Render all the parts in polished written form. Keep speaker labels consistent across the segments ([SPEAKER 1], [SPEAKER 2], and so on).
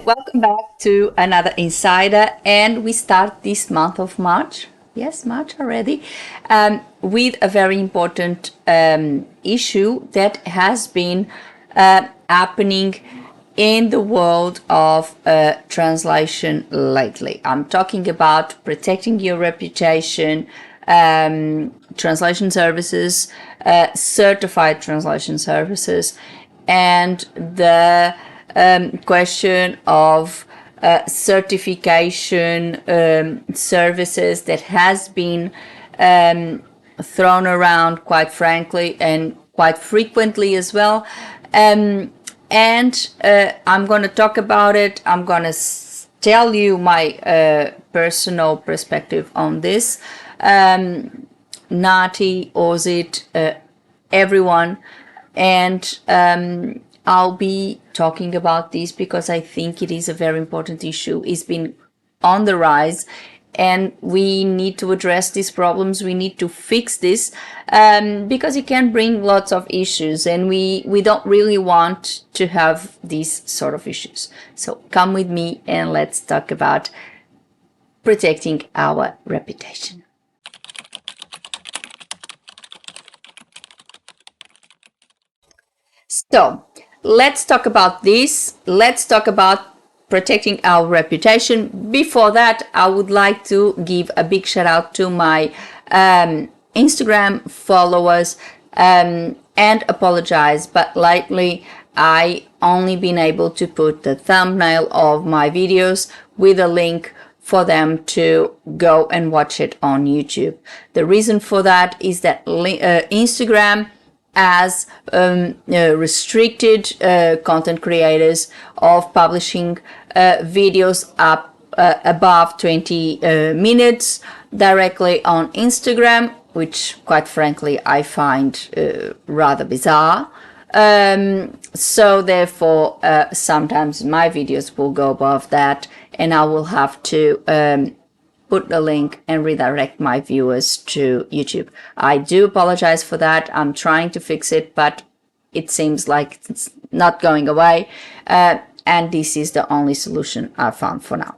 [SPEAKER 1] Welcome back to another Insider, and we start this month of March. Yes, March already, with a very important issue that has been happening in the world of translation lately. I'm talking about protecting your reputation, translation services, certified translation services, and the question of certification services that has been thrown around, quite frankly, and quite frequently as well. I'm going to talk about it. I'm going to tell you my personal perspective on this. NAATI, AUSIT, everyone, and I'll be talking about this because I think it is a very important issue. It's been on the rise, and we need to address these problems. We need to fix this because it can bring lots of issues, and we don't really want to have these sort of issues. So come with me and let's talk about protecting our reputation. So let's talk about this. Let's talk about protecting our reputation. Before that, I would like to give a big shout out to my Instagram followers and apologize, but lately I only been able to put the thumbnail of my videos with a link for them to go and watch it on YouTube. The reason for that is that Instagram as restricted content creators of publishing videos up above 20 minutes directly on Instagram, which quite frankly I find rather bizarre. So therefore sometimes my videos will go above that, and I will have to put the link and redirect my viewers to YouTube. I do apologize for that. I'm trying to fix it, but it seems like it's not going away. And this is the only solution I found for now.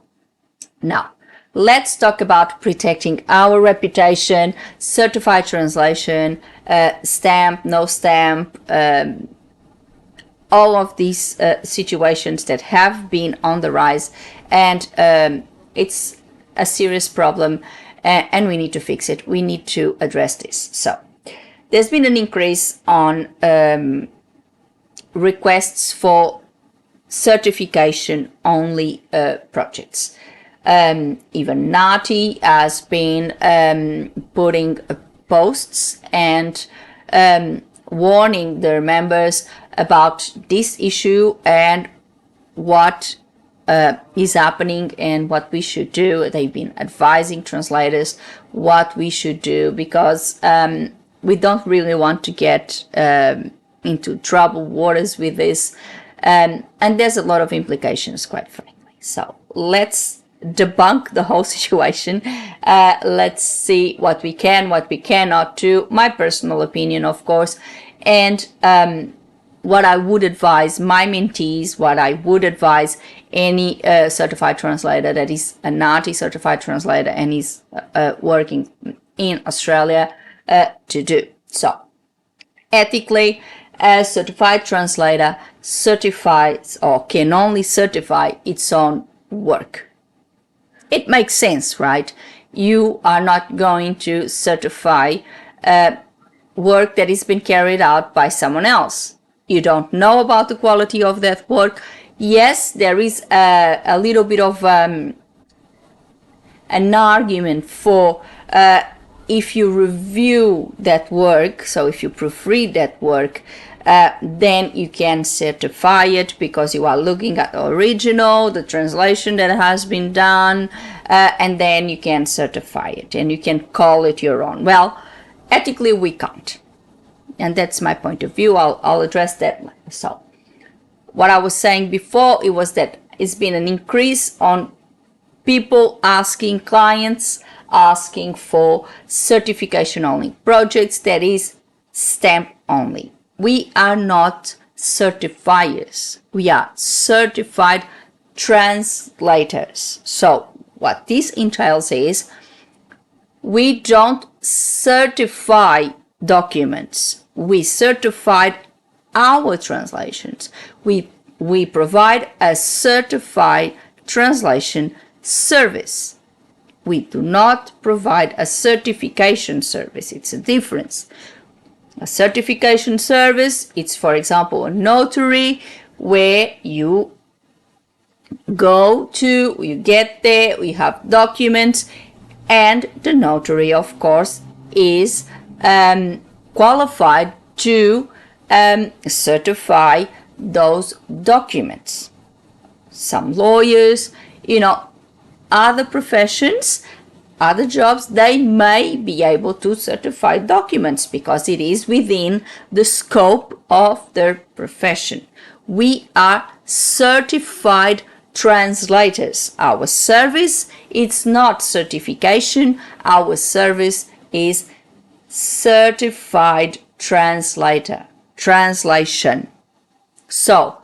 [SPEAKER 1] Now, let's talk about protecting our reputation, certified translation, stamp, no stamp, all of these situations that have been on the rise, and it's a serious problem, and we need to fix it. We need to address this. So there's been an increase on requests for certification only projects. Even NAATI has been putting posts and warning their members about this issue and what is happening and what we should do. They've been advising translators what we should do because we don't really want to get into troubled waters with this, and there's a lot of implications, quite frankly. So let's debunk the whole situation. Let's see what we can, what we cannot do. My personal opinion, of course, and what I would advise my mentees, what I would advise any certified translator that is a NAATI certified translator and is working in Australia to do. So, ethically, a certified translator certifies or can only certify its own work. It makes sense, right? You are not going to certify work that has been carried out by someone else. You don't know about the quality of that work. Yes, there is a little bit of an argument for if you review that work, so if you proofread that work, then you can certify it because you are looking at the original, the translation that has been done, and then you can certify it and you can call it your own. Well, ethically we can't. And that's my point of view. I'll address that later. So what I was saying before, it was that it's been an increase on people asking, clients asking for certification only projects, that is stamp only. We are not certifiers. We are certified translators. So what this entails is we don't certify documents. We certify our translations. We provide a certified translation service. We do not provide a certification service. It's a difference. A certification service, it's for example a notary where you go to, you get there, we have documents, and the notary, of course, is qualified to certify those documents. Some lawyers, other professions, other jobs, they may be able to certify documents because it is within the scope of their profession. We are certified translators. Our service, it's not certification. Our service is certified translation. So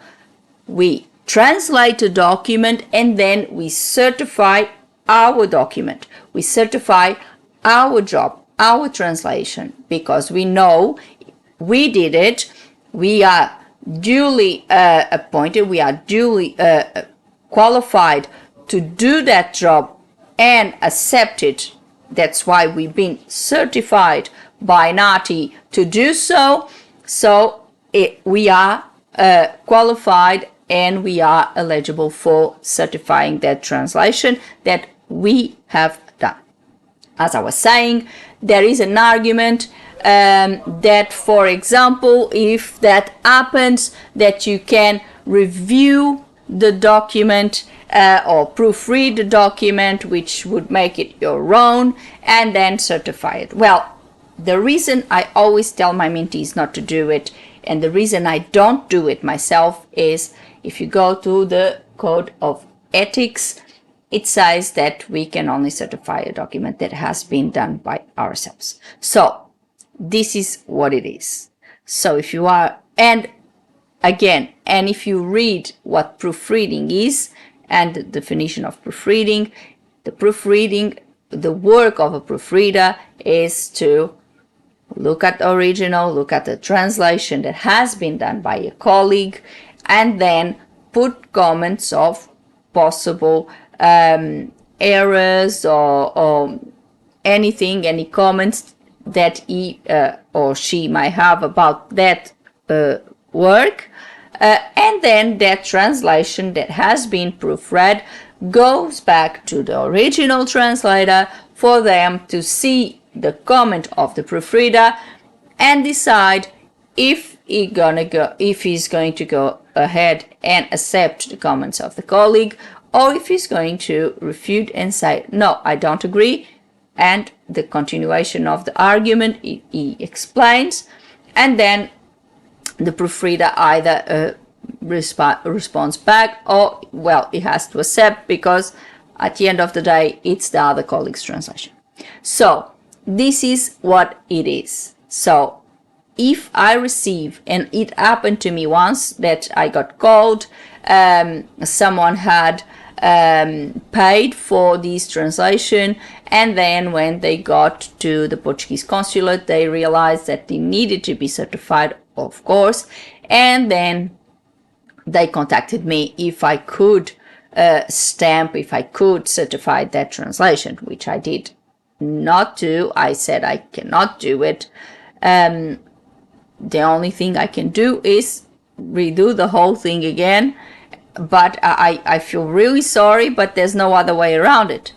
[SPEAKER 1] we translate a document and then we certify our document. We certify our job, our translation, because we know we did it. We are duly appointed. We are duly qualified to do that job and accepted. That's why we've been certified by NAATI to do so. So we are qualified and we are eligible for certifying that translation that we have done. As I was saying, there is an argument that, for example, if that happens, that you can review the document or proofread the document, which would make it your own, and then certify it. Well, the reason I always tell my mentees not to do it, and the reason I don't do it myself, is if you go to the Code of Ethics, it says that we can only certify a document that has been done by ourselves. So this is what it is. So if you are, and if you read what proofreading is and the definition of proofreading, the work of a proofreader is to look at the original, look at the translation that has been done by a colleague, and then put comments of possible errors or anything, any comments that he or she might have about that work. And then that translation that has been proofread goes back to the original translator for them to see the comment of the proofreader and decide if he's going to go ahead and accept the comments of the colleague, or if he's going to refute and say, no, I don't agree. And the continuation of the argument, he explains, and then the proofreader either responds back, or, well, he has to accept, because at the end of the day, it's the other colleague's translation. So this is what it is. So if I receive, and it happened to me once that I got called, someone had paid for this translation, and then when they got to the Portuguese consulate, they realized that they needed to be certified, of course, and then they contacted me if I could if I could certify that translation, which I did not do. I said I cannot do it. The only thing I can do is redo the whole thing again, but I feel really sorry, but there's no other way around it.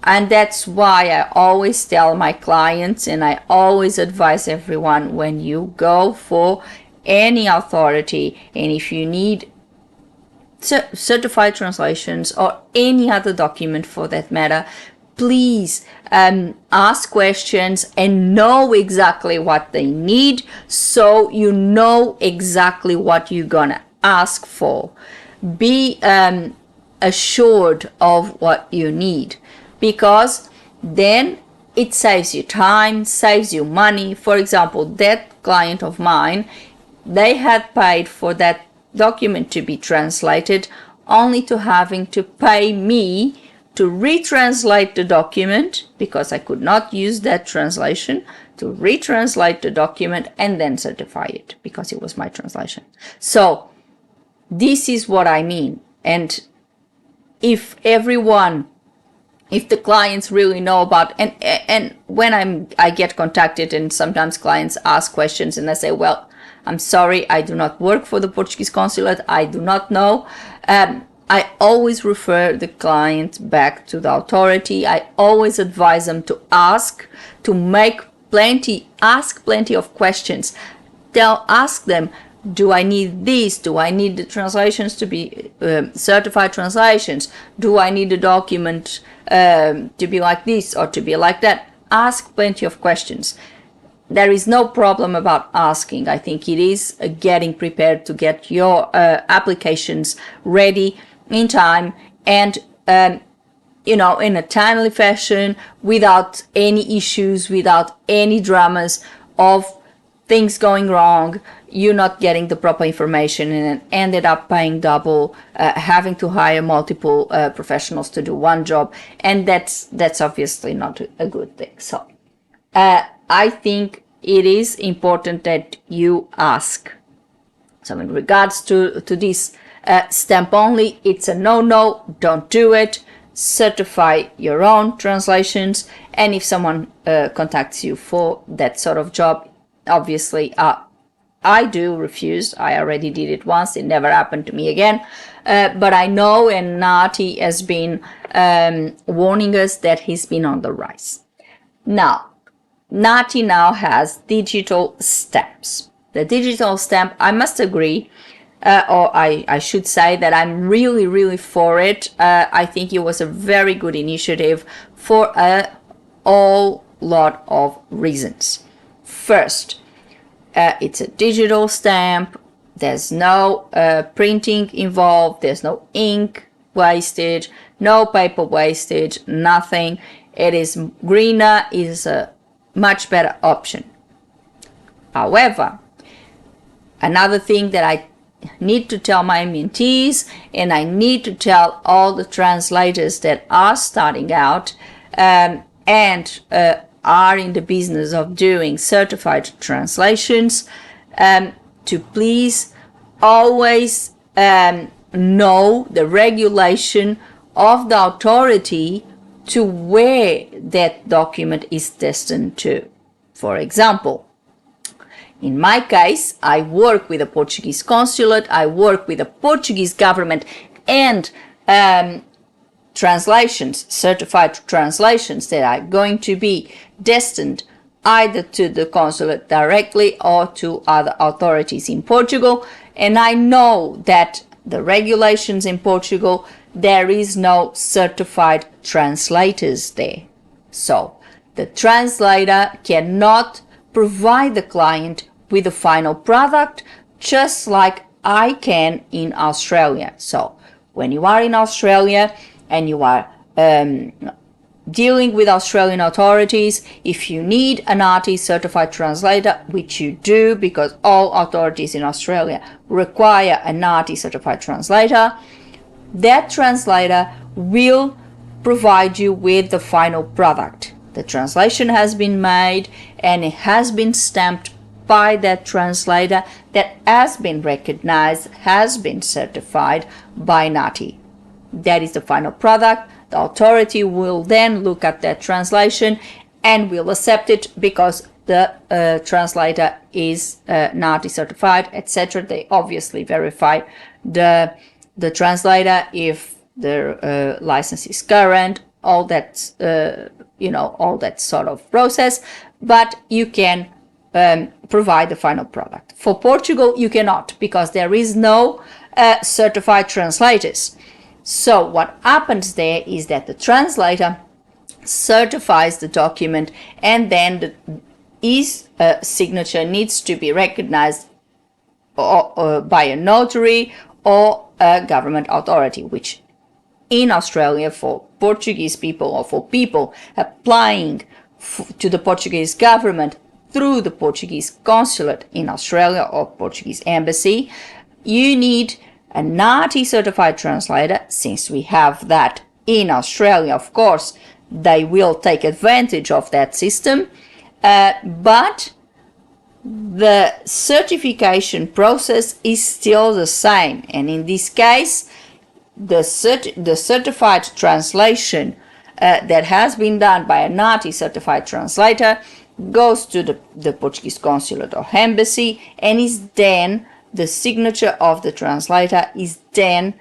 [SPEAKER 1] And that's why I always tell my clients, and I always advise everyone, when you go for any authority, and if you need certified translations or any other document for that matter, please ask questions and know exactly what they need, so you know exactly what you're gonna ask for. Be assured of what you need, because then it saves you time, saves you money. For example, that client of mine, they had paid for that document to be translated only to having to pay me to retranslate the document, because I could not use that translation, to retranslate the document and then certify it, because it was my translation. So this is what I mean. And if the clients really know about, and when I get contacted, and sometimes clients ask questions and I say, well, I'm sorry, I do not work for the Portuguese consulate, I do not know. I always refer the client back to the authority. I always advise them to ask plenty of questions. Ask them, do I need this? Do I need the translations to be certified translations? Do I need the document to be like this or to be like that? Ask plenty of questions. There is no problem about asking. I think it is getting prepared to get your applications ready in time, and in a timely fashion, without any issues, without any dramas of things going wrong, you not getting the proper information and ended up paying double, having to hire multiple professionals to do one job, and that's obviously not a good thing. So I think it is important that you ask. So in regards to this stamp only, it's a no, don't do it. Certify your own translations, and if someone contacts you for that sort of job, obviously I do refuse. I already did it once, it never happened to me again, but I know, and NAATI has been warning us that he's been on the rise. Now NAATI now has digital stamps. The digital stamp, I must agree, or I should say that I'm really for it. I think it was a very good initiative for a whole lot of reasons. First, it's a digital stamp. There's no printing involved. There's no ink wastage, no paper wastage, nothing. It is greener, is a much better option. However, another thing that I need to tell my mentees, and I need to tell all the translators that are starting out and are in the business of doing certified translations, to please always know the regulation of the authority to where that document is destined to. For example, in my case, I work with a Portuguese consulate, I work with the Portuguese government, and translations, certified translations that are going to be destined either to the consulate directly or to other authorities in Portugal. And I know that the regulations in Portugal, there is no certified translators there. So the translator cannot provide the client with the final product, just like I can in Australia. So when you are in Australia and you are dealing with Australian authorities, if you need a NAATI certified translator, which you do because all authorities in Australia require a NAATI certified translator, that translator will provide you with the final product. The translation has been made and it has been stamped by that translator that has been recognized, has been certified by NAATI. That is the final product. The authority will then look at that translation and will accept it because the translator is NAATI certified, etc. They obviously verify the translator, if the license is current, all that, all that sort of process. But you can provide the final product. For Portugal, you cannot, because there is no certified translators. So what happens there is that the translator certifies the document, and then his signature needs to be recognized by a notary or a government authority, which in Australia, for Portuguese people or for people applying to the Portuguese government through the Portuguese consulate in Australia or Portuguese embassy, you need a NAATI certified translator, since we have that in Australia, of course, they will take advantage of that system, but the certification process is still the same. And in this case, the certified translation that has been done by a NAATI certified translator goes to the Portuguese consulate or embassy, and is then the signature of the translator is then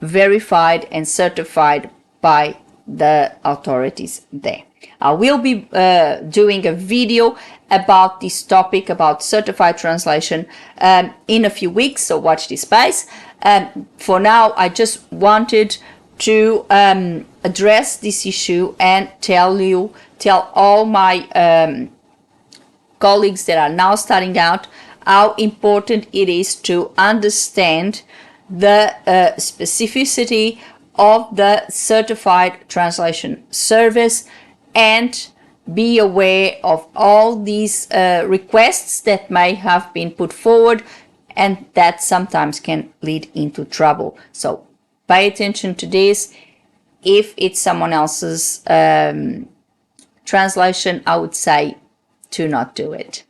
[SPEAKER 1] verified and certified by the authorities there. I will be doing a video about this topic, about certified translation, in a few weeks, so watch this space. For now, I just wanted to address this issue and tell all my colleagues that are now starting out how important it is to understand the specificity of the certified translation service and be aware of all these requests that may have been put forward and that sometimes can lead into trouble. So pay attention to this. If it's someone else's translation, I would say to not do it.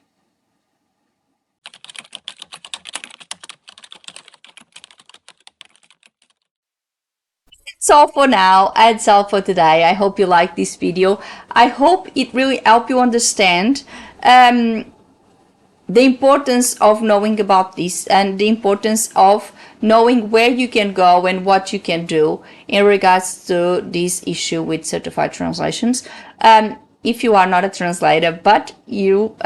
[SPEAKER 1] That's all for now. That's all for today. I hope you liked this video. I hope it really helped you understand the importance of knowing about this and the importance of knowing where you can go and what you can do in regards to this issue with certified translations. If you are not a translator, but you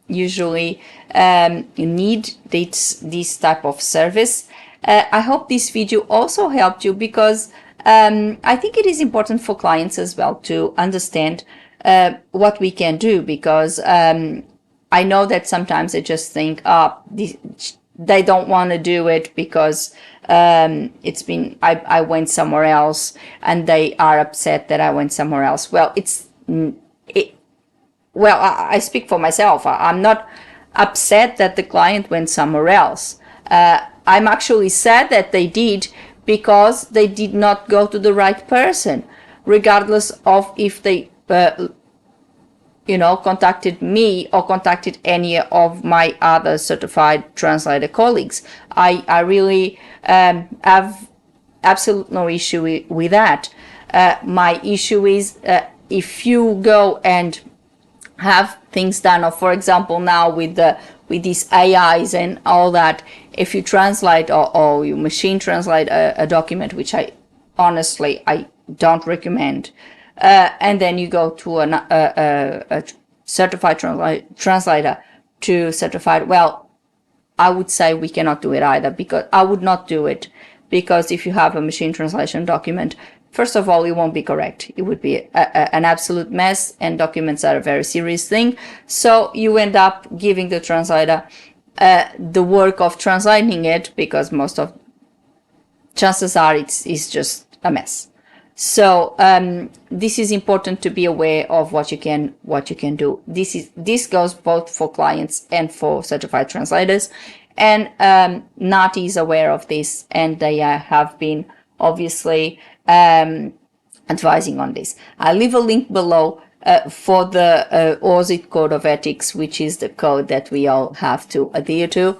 [SPEAKER 1] usually you need this type of service, I hope this video also helped you, because I think it is important for clients as well to understand what we can do, because I know that sometimes they just think, they don't want to do it because I went somewhere else, and they are upset that I went somewhere else. Well, I speak for myself. I'm not upset that the client went somewhere else. I'm actually sad that they did, because they did not go to the right person, regardless of if they contacted me or contacted any of my other certified translator colleagues. I really have absolute no issue with that. My issue is if you go and have things done, or for example now with these AIs and all that, if you translate or you machine translate a document, which I don't recommend, and then you go to a certified translator to certified, well, I would say we cannot do it either, because I would not do it, because if you have a machine translation document, first of all, it won't be correct. It would be an absolute mess, and documents are a very serious thing. So you end up giving the translator the work of translating it, because most of chances are it's just a mess. So this is important to be aware of what you can do. This goes both for clients and for certified translators, and NAATI is aware of this, and they have been obviously advising on this. I'll leave a link below for the AUSIT Code of Ethics, which is the code that we all have to adhere to,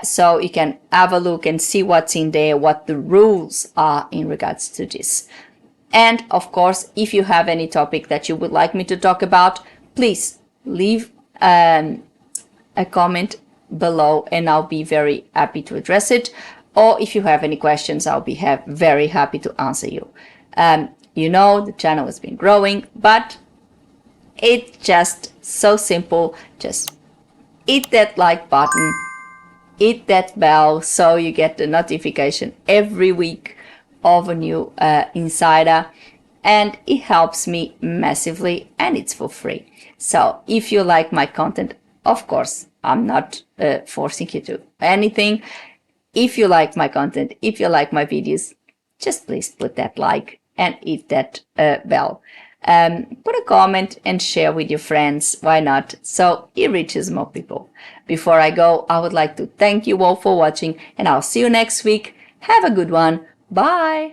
[SPEAKER 1] so you can have a look and see what's in there, what the rules are in regards to this. And of course, if you have any topic that you would like me to talk about, please leave a comment below, and I'll be very happy to address it. Or if you have any questions, I'll be very happy to answer you. The channel has been growing, but it's just so simple. Just hit that like button, hit that bell, so you get the notification every week of a new insider, and it helps me massively, and it's for free. So if you like my content, of course, I'm not forcing you to anything. If you like my content, if you like my videos, just please put that like and hit that bell. put a comment and share with your friends. Why not? So it reaches more people. Before I go, I would like to thank you all for watching, and I'll see you next week. Have a good one. Bye.